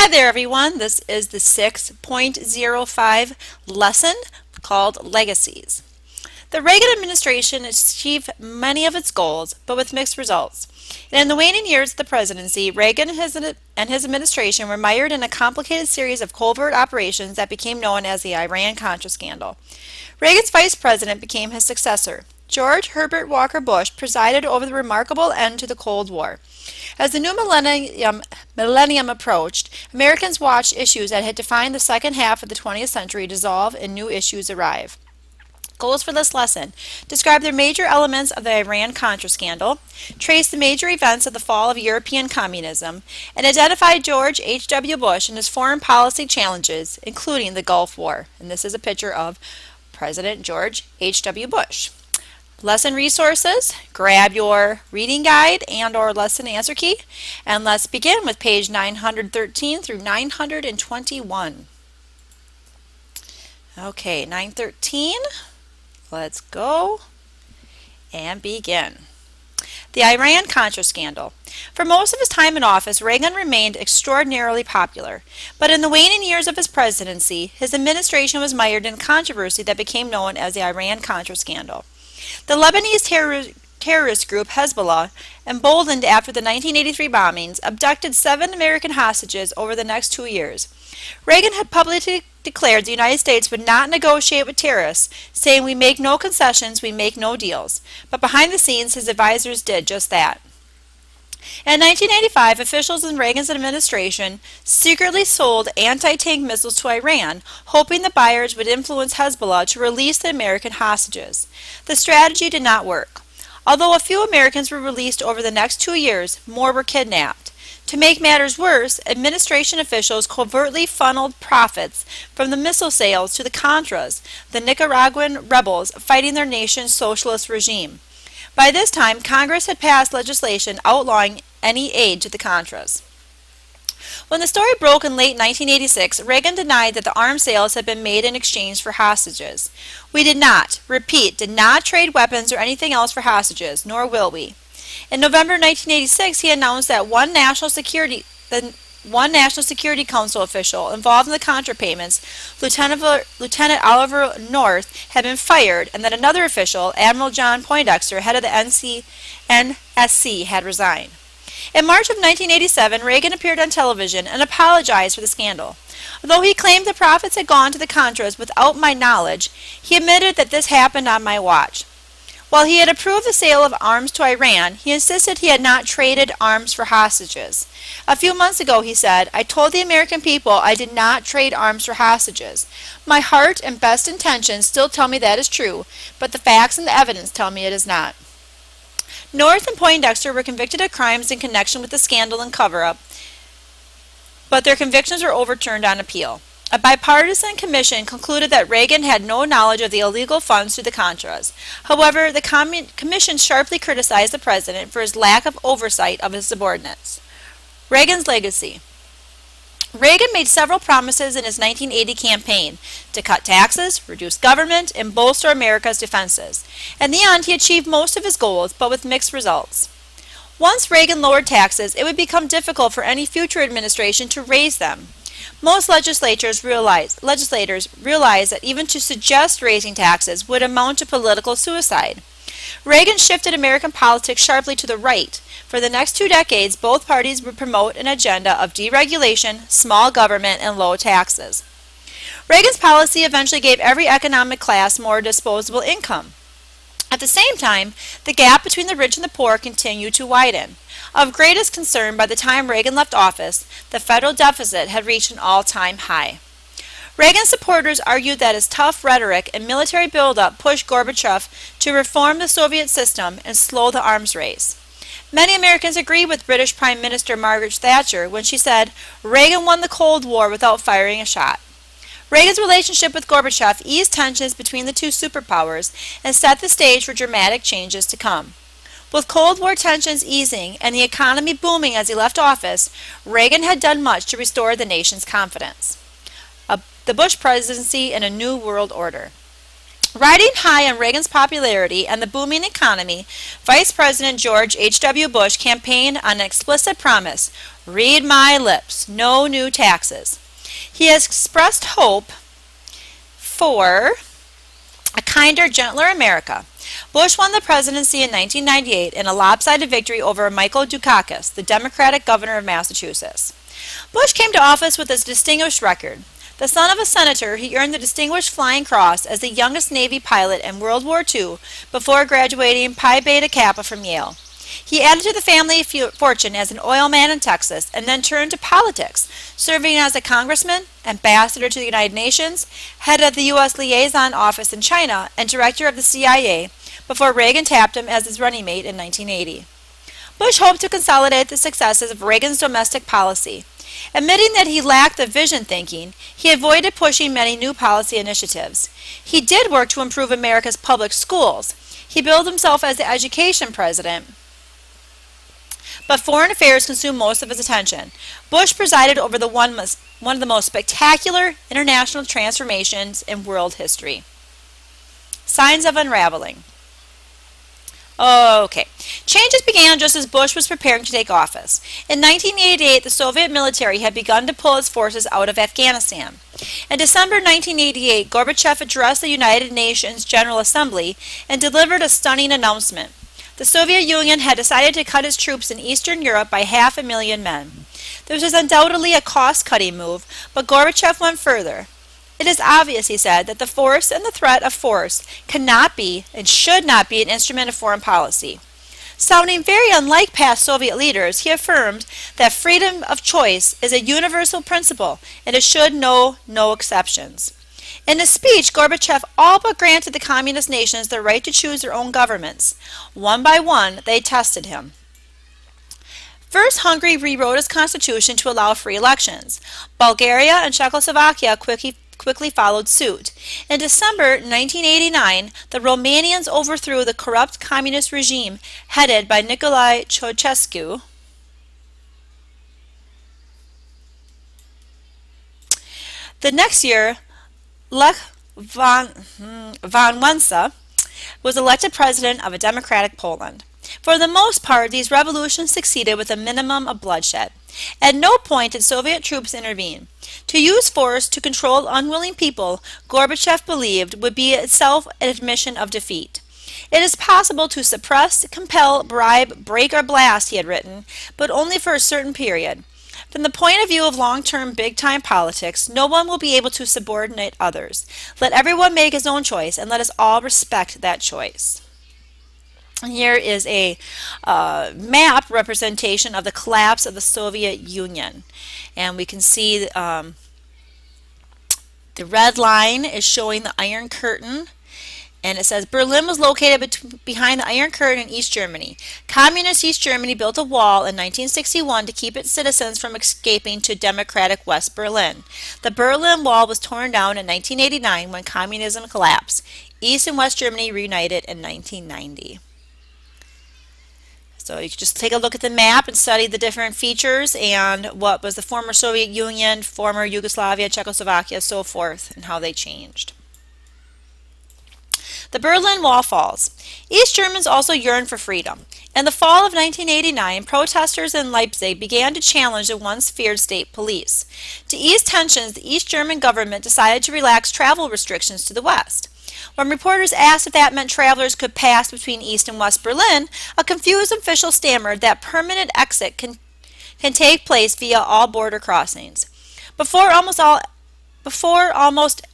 Hi there everyone, this is the 6.05 lesson called Legacies. The Reagan administration achieved many of its goals, but with mixed results. And in the waning years of the presidency, Reagan and his administration were mired in a complicated series of covert operations that became known as the Iran-Contra scandal. Reagan's vice president became his successor. George Herbert Walker Bush presided over the remarkable end to the Cold War. As the new millennium approached, Americans watched issues that had defined the second half of the 20th century dissolve and new issues arrive. Goals for this lesson: describe the major elements of the Iran-Contra scandal, trace the major events of the fall of European communism, and identify George H.W. Bush and his foreign policy challenges, including the Gulf War. And this is a picture of President George H.W. Bush. Lesson resources: grab your reading guide and or lesson answer key, and let's begin with page 913 through 921. Okay, 913, let's go and begin. The Iran-Contra scandal. For most of his time in office, Reagan remained extraordinarily popular, but in the waning years of his presidency, his administration was mired in a controversy that became known as the Iran-Contra scandal. The Lebanese terrorist group Hezbollah, emboldened after the 1983 bombings, abducted 7 American hostages over the next 2 years. Reagan had publicly declared the United States would not negotiate with terrorists, saying, "We make no concessions, we make no deals." But behind the scenes, his advisors did just that. In 1985, officials in Reagan's administration secretly sold anti-tank missiles to Iran, hoping the buyers would influence Hezbollah to release the American hostages. The strategy did not work. Although a few Americans were released over the next 2 years, more were kidnapped. To make matters worse, administration officials covertly funneled profits from the missile sales to the Contras, the Nicaraguan rebels fighting their nation's socialist regime. By this time, Congress had passed legislation outlawing any aid to the Contras. When the story broke in late 1986, Reagan denied that the arms sales had been made in exchange for hostages. "We did not, did not trade weapons or anything else for hostages, nor will we." In November 1986, he announced that one National Security Council official involved in the Contra payments, Lieutenant Oliver North, had been fired, and that another official, Admiral John Poindexter, head of the NSC, had resigned. In March of 1987, Reagan appeared on television and apologized for the scandal. Although he claimed the profits had gone to the Contras without my knowledge, he admitted that this happened on my watch. While he had approved the sale of arms to Iran, he insisted he had not traded arms for hostages. A few months ago, he said, "I told the American people I did not trade arms for hostages. My heart and best intentions still tell me that is true, but the facts and the evidence tell me it is not." North and Poindexter were convicted of crimes in connection with the scandal and cover-up, but their convictions were overturned on appeal. A bipartisan commission concluded that Reagan had no knowledge of the illegal funds to the Contras. However, the commission sharply criticized the president for his lack of oversight of his subordinates. Reagan's legacy. Reagan made several promises in his 1980 campaign to cut taxes, reduce government, and bolster America's defenses. In the end, he achieved most of his goals, but with mixed results. Once Reagan lowered taxes, it would become difficult for any future administration to raise them. Most legislators realized that even to suggest raising taxes would amount to political suicide. Reagan shifted American politics sharply to the right. For the next 2 decades, both parties would promote an agenda of deregulation, small government, and low taxes. Reagan's policy eventually gave every economic class more disposable income. At the same time, the gap between the rich and the poor continued to widen. Of greatest concern, by the time Reagan left office, the federal deficit had reached an all-time high. Reagan's supporters argued that his tough rhetoric and military buildup pushed Gorbachev to reform the Soviet system and slow the arms race. Many Americans agreed with British Prime Minister Margaret Thatcher when she said, "Reagan won the Cold War without firing a shot." Reagan's relationship with Gorbachev eased tensions between the two superpowers and set the stage for dramatic changes to come. With Cold War tensions easing and the economy booming as he left office, Reagan had done much to restore the nation's confidence. The Bush presidency and a new world order. Riding high on Reagan's popularity and the booming economy, Vice President George H.W. Bush campaigned on an explicit promise: read my lips, no new taxes. He has expressed hope for a kinder, gentler America. Bush won the presidency in 1998 in a lopsided victory over Michael Dukakis, the Democratic governor of Massachusetts. Bush came to office with a distinguished record. The son of a senator, he earned the Distinguished Flying Cross as the youngest Navy pilot in World War II before graduating Pi Beta Kappa from Yale. He added to the family fortune as an oil man in Texas and then turned to politics, serving as a congressman, ambassador to the United Nations, head of the U.S. Liaison Office in China, and director of the CIA before Reagan tapped him as his running mate in 1980. Bush hoped to consolidate the successes of Reagan's domestic policy. Admitting that he lacked the vision thinking, he avoided pushing many new policy initiatives. He did work to improve America's public schools. He billed himself as the education president, but foreign affairs consumed most of his attention. Bush presided over one of the most spectacular international transformations in world history. Signs of unraveling. Okay. Changes began just as Bush was preparing to take office. In 1988, the Soviet military had begun to pull its forces out of Afghanistan. In December 1988, Gorbachev addressed the United Nations General Assembly and delivered a stunning announcement. The Soviet Union had decided to cut its troops in Eastern Europe by 500,000 men. This was undoubtedly a cost-cutting move, but Gorbachev went further. It is obvious, he said, that the force and the threat of force cannot be and should not be an instrument of foreign policy. Sounding very unlike past Soviet leaders, he affirmed that freedom of choice is a universal principle and it should know no exceptions. In his speech, Gorbachev all but granted the communist nations the right to choose their own governments. One by one, they tested him. First, Hungary rewrote its constitution to allow free elections. Bulgaria and Czechoslovakia quickly followed suit. In December 1989, the Romanians overthrew the corrupt communist regime headed by Nicolae Ceausescu. The next year, Lech Wałęsa was elected president of a democratic Poland. For the most part, these revolutions succeeded with a minimum of bloodshed. At no point did Soviet troops intervene. To use force to control unwilling people, Gorbachev believed, would be itself an admission of defeat. It is possible to suppress, compel, bribe, break, or blast, he had written, but only for a certain period. From the point of view of long-term big-time politics, no one will be able to subordinate others. Let everyone make his own choice, and let us all respect that choice. And here is a map representation of the collapse of the Soviet Union. And we can see the red line is showing the Iron Curtain. And it says Berlin was located behind the Iron Curtain in East Germany. Communist East Germany built a wall in 1961 to keep its citizens from escaping to democratic West Berlin. The Berlin Wall was torn down in 1989 when communism collapsed. East and West Germany reunited in 1990. So you can just take a look at the map and study the different features and what was the former Soviet Union, former Yugoslavia, Czechoslovakia, so forth, and how they changed. The Berlin Wall falls. East Germans also yearned for freedom. In the fall of 1989, protesters in Leipzig began to challenge the once feared state police. To ease tensions, the East German government decided to relax travel restrictions to the West. When reporters asked if that meant travelers could pass between East and West Berlin, a confused official stammered that permanent exit can take place via all border crossings. Before almost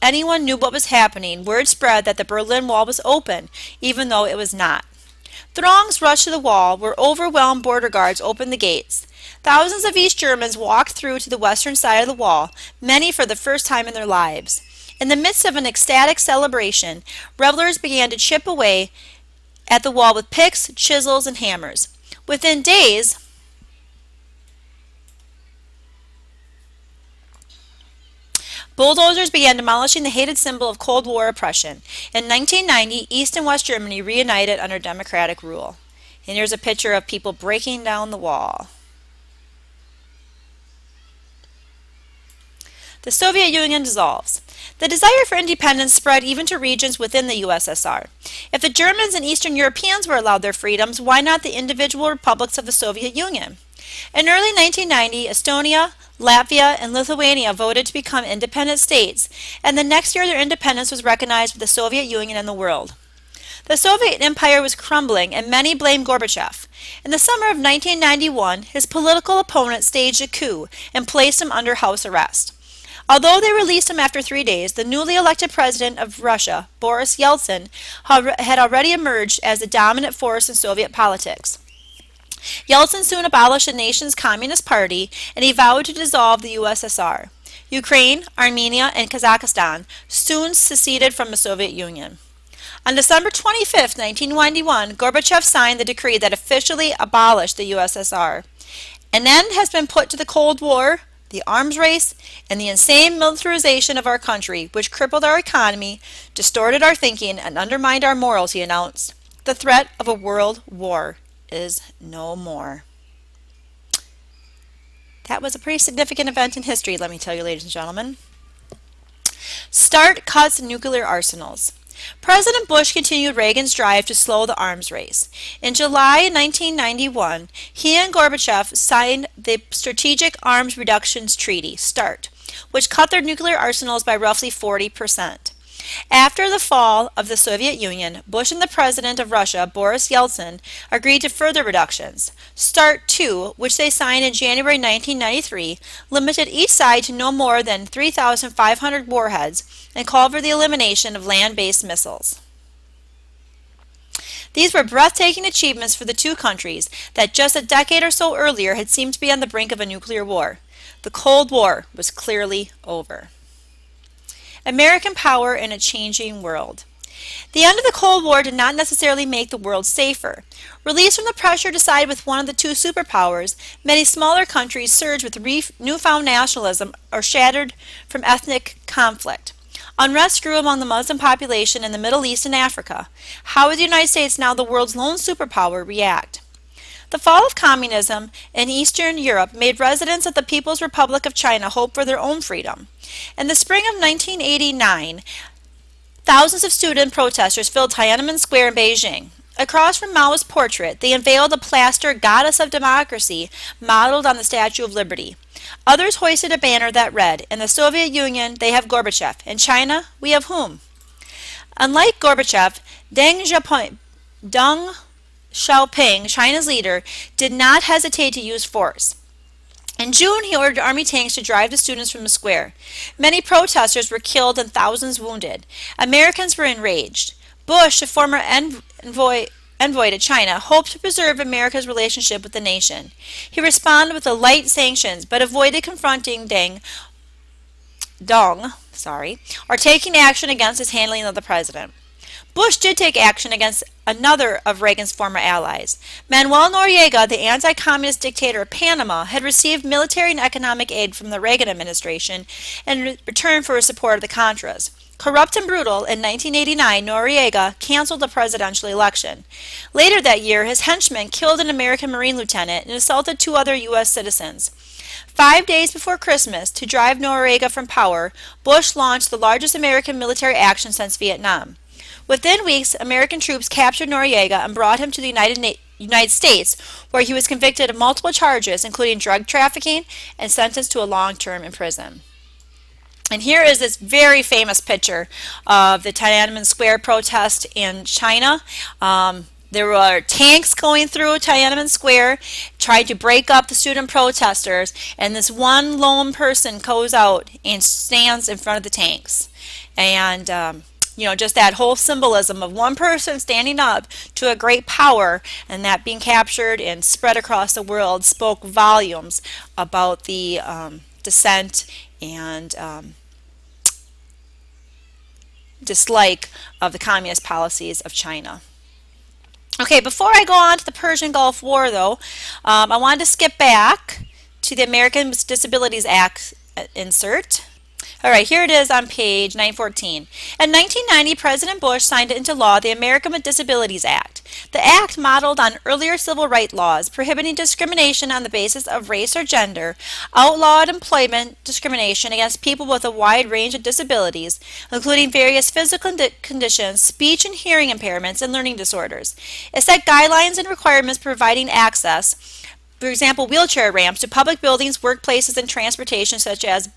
anyone knew what was happening, word spread that the Berlin Wall was open, even though it was not. Throngs rushed to the wall, where overwhelmed border guards opened the gates. Thousands of East Germans walked through to the western side of the wall, many for the first time in their lives. In the midst of an ecstatic celebration, revelers began to chip away at the wall with picks, chisels, and hammers. Within days, bulldozers began demolishing the hated symbol of Cold War oppression. In 1990, East and West Germany reunited under democratic rule. And here's a picture of people breaking down the wall. The Soviet Union dissolves. The desire for independence spread even to regions within the USSR. If the Germans and Eastern Europeans were allowed their freedoms, why not the individual republics of the Soviet Union? In early 1990, Estonia, Latvia, and Lithuania voted to become independent states, and the next year their independence was recognized by the Soviet Union and the world. The Soviet Empire was crumbling, and many blamed Gorbachev. In the summer of 1991, his political opponent staged a coup and placed him under house arrest. Although they released him after 3 days, the newly elected president of Russia, Boris Yeltsin, had already emerged as the dominant force in Soviet politics. Yeltsin soon abolished the nation's Communist Party, and he vowed to dissolve the USSR. Ukraine, Armenia, and Kazakhstan soon seceded from the Soviet Union. On December 25, 1991, Gorbachev signed the decree that officially abolished the USSR. An end has been put to the Cold War, the arms race, and the insane militarization of our country, which crippled our economy, distorted our thinking, and undermined our morals, he announced. The threat of a world war is no more. That was a pretty significant event in history, let me tell you, ladies and gentlemen. START cuts nuclear arsenals. President Bush continued Reagan's drive to slow the arms race. In July 1991, he and Gorbachev signed the Strategic Arms Reductions Treaty, START, which cut their nuclear arsenals by roughly 40%. After the fall of the Soviet Union, Bush and the president of Russia, Boris Yeltsin, agreed to further reductions. START II, which they signed in January 1993, limited each side to no more than 3,500 warheads and called for the elimination of land-based missiles. These were breathtaking achievements for the two countries that just a decade or so earlier had seemed to be on the brink of a nuclear war. The Cold War was clearly over. American power in a changing world. The end of the Cold War did not necessarily make the world safer. Released from the pressure to side with one of the two superpowers, many smaller countries surged with newfound nationalism or shattered from ethnic conflict. Unrest grew among the Muslim population in the Middle East and Africa. How would the United States, now the world's lone superpower, react? The fall of communism in Eastern Europe made residents of the People's Republic of China hope for their own freedom. In the spring of 1989, thousands of student protesters filled Tiananmen Square in Beijing. Across from Mao's portrait, they unveiled a plaster goddess of democracy modeled on the Statue of Liberty. Others hoisted a banner that read, "In the Soviet Union, they have Gorbachev. In China, we have whom?" Unlike Gorbachev, Deng Xiaoping, China's leader, did not hesitate to use force. In June, he ordered army tanks to drive the students from the square. Many protesters were killed and thousands wounded. Americans were enraged. Bush, a former envoy to China, hoped to preserve America's relationship with the nation. He responded with light sanctions, but avoided confronting Dong, or taking action against his handling of the president. Bush did take action against another of Reagan's former allies. Manuel Noriega, the anti-communist dictator of Panama, had received military and economic aid from the Reagan administration in return for his support of the Contras. Corrupt and brutal, in 1989, Noriega canceled the presidential election. Later that year, his henchmen killed an American Marine lieutenant and assaulted 2 other U.S. citizens. 5 days before Christmas, to drive Noriega from power, Bush launched the largest American military action since Vietnam. Within weeks, American troops captured Noriega and brought him to the United States, where he was convicted of multiple charges, including drug trafficking, and sentenced to a long term in prison. And here is this very famous picture of the Tiananmen Square protest in China. There were tanks going through Tiananmen Square, trying to break up the student protesters, and this one lone person goes out and stands in front of the tanks. And just that whole symbolism of one person standing up to a great power and that being captured and spread across the world spoke volumes about the dissent and dislike of the communist policies of China. Okay, before I go on to the Persian Gulf War, though, I wanted to skip back to the American with Disabilities Act insert. All right, here it is on page 914. In 1990, President Bush signed into law the American with Disabilities Act. The act, modeled on earlier civil rights laws prohibiting discrimination on the basis of race or gender, outlawed employment discrimination against people with a wide range of disabilities, including various physical conditions, speech and hearing impairments, and learning disorders. It set guidelines and requirements providing access, for example, wheelchair ramps, to public buildings, workplaces, and transportation, such as